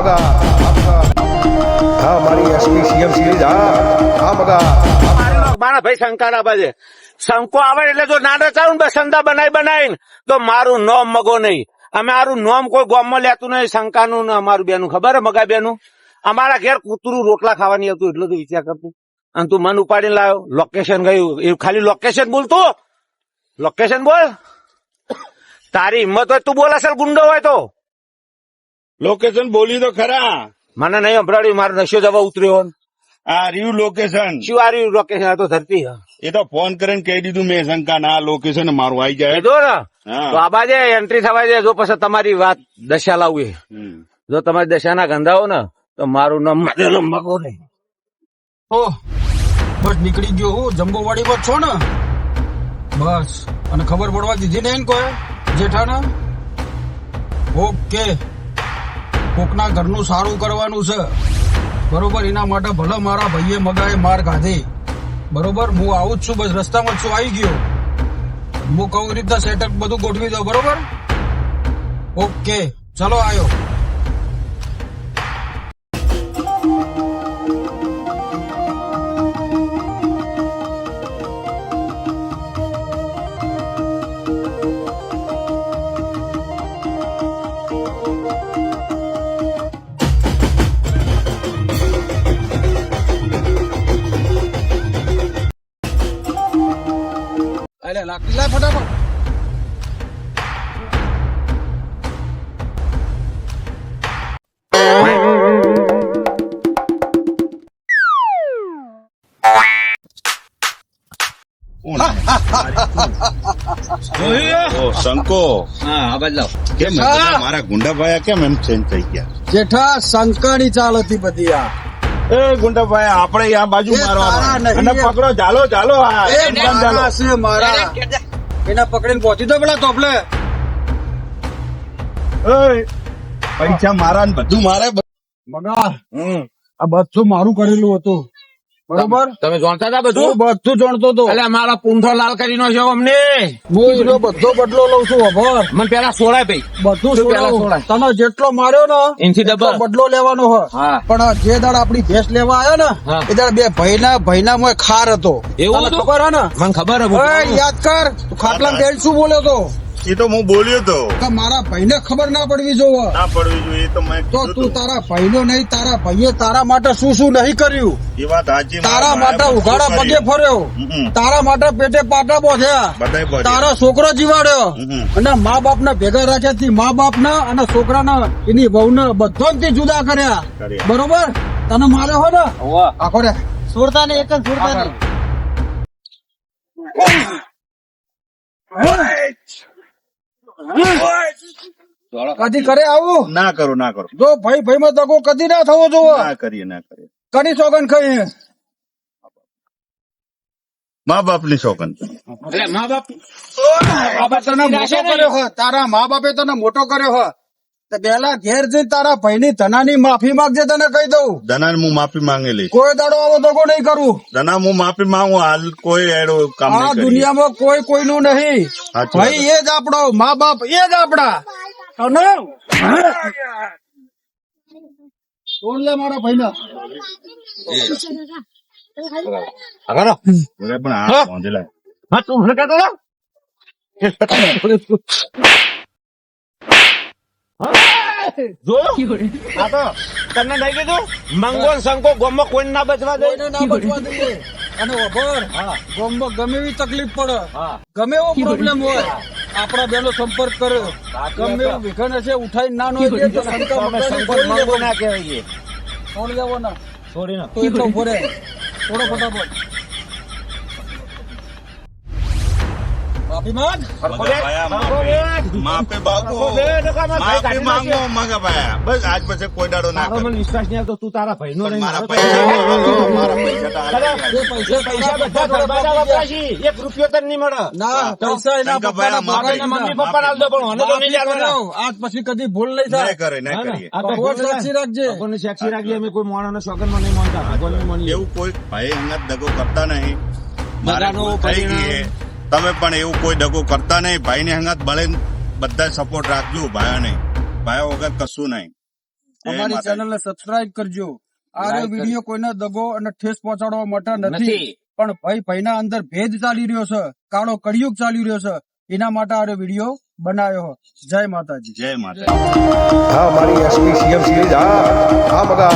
મગા હા મારી SP CM series હા મગા મારા ભાઈ શંકા ના બાજે શંકો આવે એટલે જો નાના ચાલું ને સંદા બનાવીને તો મારું નોમ મગો નહીં. અમે મારું નોમ કોઈ ગામમાં લેતું નહીં. શંકાનું ને અમારું બેનું ખબર હે મગા બેનું અમારા ઘેર કૂતરું રોટલા ખાવાની હતું એટલું તો વિચાર કરતું. અને તું મન ઉપાડીને લાવ્યો લોકેશન ગયું એ ખાલી લોકેશન બોલતું લોકેશન બોલ. તારી હિંમત હોય તું બોલ અસલ ગુંડો હોય તો લોકેશન બોલી તો ખરા. મને નહીં સંભળાવ્યું મારો નશો જવા ઉતર્યો. આ રહ્યું લોકેશન. શું આ રહ્યું લોકેશન? આ તો ધરતી એ તો ફોન કરીને કહી દીધું મેં શંકા ના લોકેશન મારું આવી જાય કીધું ને હા. તો આ બાજે એન્ટ્રી થવા જાય. જો પછી તમારી વાત દશા લાવવી જો તમારી દશાના ગંધાઓ ને તો મારું નામ મધેલો મગો નહીં. ઓહ બસ નીકળી ગયો હું જંબોવાડી પર છો ને બસ. અને ખબર પડવા દીધી ને કોઈ જેઠાને ઓકે કોકના ઘરનું સારું કરવાનું છે બરોબર. એના માટે ભલે મારા ભાઈએ મગાએ માર ખાધી બરોબર. હું આવું જ છું બસ રસ્તામાં જ છું આવી ગયો. હું કહું રીતના સેટઅપ બધું ગોઠવી દો બરોબર. ઓકે ચલો આવ્યો. અરે લાકડી લાય ફટાફટ. શંકો હા બદલાવ કેમ મારા ગુંડાભાઈ કેમ એમ ચેન્જ થઈ ગયા? જેઠા શંકાની ચાલ હતી બધી આ. એ ગુંડાભાઈ આપણે આ બાજુ એ મારવા તારા નહીં. અને પકડો ચાલો ચાલો આ એ ચાલો. મારા છે મારા. એના પકડીને પહોંચી દો પેલા તોપલે. ઓય, પૈસા મારા ને બધું મારે મગા આ બધું મારું કરેલું હતું બરોબર. તમે જાણતા હતા હું બધું? બધું જાણતો હતો. એટલે મારા પૂંઠો લાલ કરી નો છે અમને. હું એનો બધો બદલો લઉં છું ખબર. મને પેલા સોળાય ભાઈ બધું તું પેલા છોડાવું. છોડાય. તને જેટલો માર્યો ને એનથી એટલો ડબલ. બદલો લેવાનો હોય. હા. પણ જે દાડ આપડી ભેંસ લેવા આવ્યો ને હા. એ દાડ બે ભાઈના મોય ખાર હતો. એવું તને હતું? ખબર હે ને? મને ખબર હે ઓય, યાદ કર તું ખાટલામાં બેન શું બોલ્યો તો એ તો હું બોલ્યો તો કે મારા ભાઈને ખબર ના પડવી જોવે. ના પડવી જોઈએ તો મેં તો કીધું તું તું. તારા ભાઈનો નહીં તારા ભાઈએ તારા માટે શું શું નહીં કર્યું. એ વાત સાચી. તારા મારા માટે ભાઈએ ઉઘાડા બધું પગે કર્યું. ફર્યો. હમ. તારા માટે પેટે પાટા બોધ્યા. બધાય બધું. તારો છોકરો જીવાડ્યો. હમ. અને મા બાપ ને ભેગા રાખ્યા થી મા બાપ ના અને છોકરાના એની વહુ ને બધા જુદા કર્યા કર્યા. બરોબર. તને મારે હોય ને આખો રે છોડતા ને એક જ છોડતા નહીં. કદી કરે આવું ના કરો ના કરો જો ભાઈ ભાઈ માં દગો કદી ના થવો જોવો. ના કરીએ ના કરીએ. કદી સોગન ખાઈ મા બાપ ની શોકન મા બાપ તને મોટો કર્યો હોય તારા મા બાપે તને મોટો કર્યો હોય તો પેલા ઘેર જઈ તારા ભાઈની ધનાની માફી માંગજે. તને કહી દઉં ધના હું માફી માંગેલી. કોઈ દાડો આવો દગો નહીં કરું. ધના હું માફી માંગુ હાલ કોઈ એડો કામ આ નહીં કરી. દુનિયામાં કોઈ કોઈનું નહીં. સાચી ભાઈ એ જ આપણો મા બાપ એ જ આપડા. અને છોડ લે મારા ભાઈ ના. અરે પણ આ પહોંચેલા. હા તું શું કહેતો હતો? જોયું? આ તો તને નહીં કીધું મંગો ને શંકો ગોમમાં કોઈ ના બચવા દે. કોઈને ના બચવા દઈએ. અને વગર ગામમાં ગમે એવી તકલીફ પડે હા. ગમે એવો પ્રોબ્લેમ હોય આપણા બેનો સંપર્ક કરે. ગમે એવું વિઘન હશે ઉઠાઈ ના નો દે તો શંકા અમે મગજની શંકો ગોળી મંગો લેવાની. ના કહેવાય. છોડી દેવાના. છોડી ના તો એટલો ઉભો રહે. થોડો ફટાફટ માફી માંગ. માફી બાપુ માફી માંગો મગા ભાઈ. બસ આજ પછી કોઈ દાડો ના તારો કરો. મને વિશ્વાસ નહીં આવતો તું તારા ભાઈ નો મારા પૈસા મારા પૈસા તો હાલ એ પૈસા પૈસા બધા બરબાદ વપરાશી. એક રૂપિયો તને નહીં મળે. ના પૈસા એના શંકા પપ્પાના ભાઈ, પગારના મમ્મી પપ્પા ના દો પણ મને તો નહીં માફી લેવાના. કરો. આજ પછી કદી ભૂલ નહીં થાય. નહીં કરે નહીં કરીએ. આ તો ભગવાન સાક્ષી રાખજે. ભગવાનને સાક્ષી રાખીએ અમે કોઈ માણસને સોગંદમાં નહીં માનતા. ભગવાનને માનીએ. એવું કોઈ ભાઈ અંગત દગો કરતા નહીં. મારે બધાનું ભૂલ થઈ ગઈ છે. તમે પણ એવું કોઈ દગો કરતા નહીં. ભાઈ ને અંગત ભલે બધા સપોર્ટ રાખજો. ભાઈઓ નહીં ભાઈઓ વગર કશું નહીં. અમારી માતાજી. ચેનલને સબસ્ક્રાઇબ કરજો. આ Like વિડીયો કોઈને દગો અને ઠેસ પહોંચાડવા માટે નથી, નથી. પણ ભાઈના અંદર ભેદ ચાલી રહ્યો છે, કાળો કળિયુગ ચાલી રહ્યો છે, એના માટે આ વિડીયો બનાવ્યો. જય માતાજી. જય માતા. હા મારી એસપી સીએમ સિરીઝ હા મગા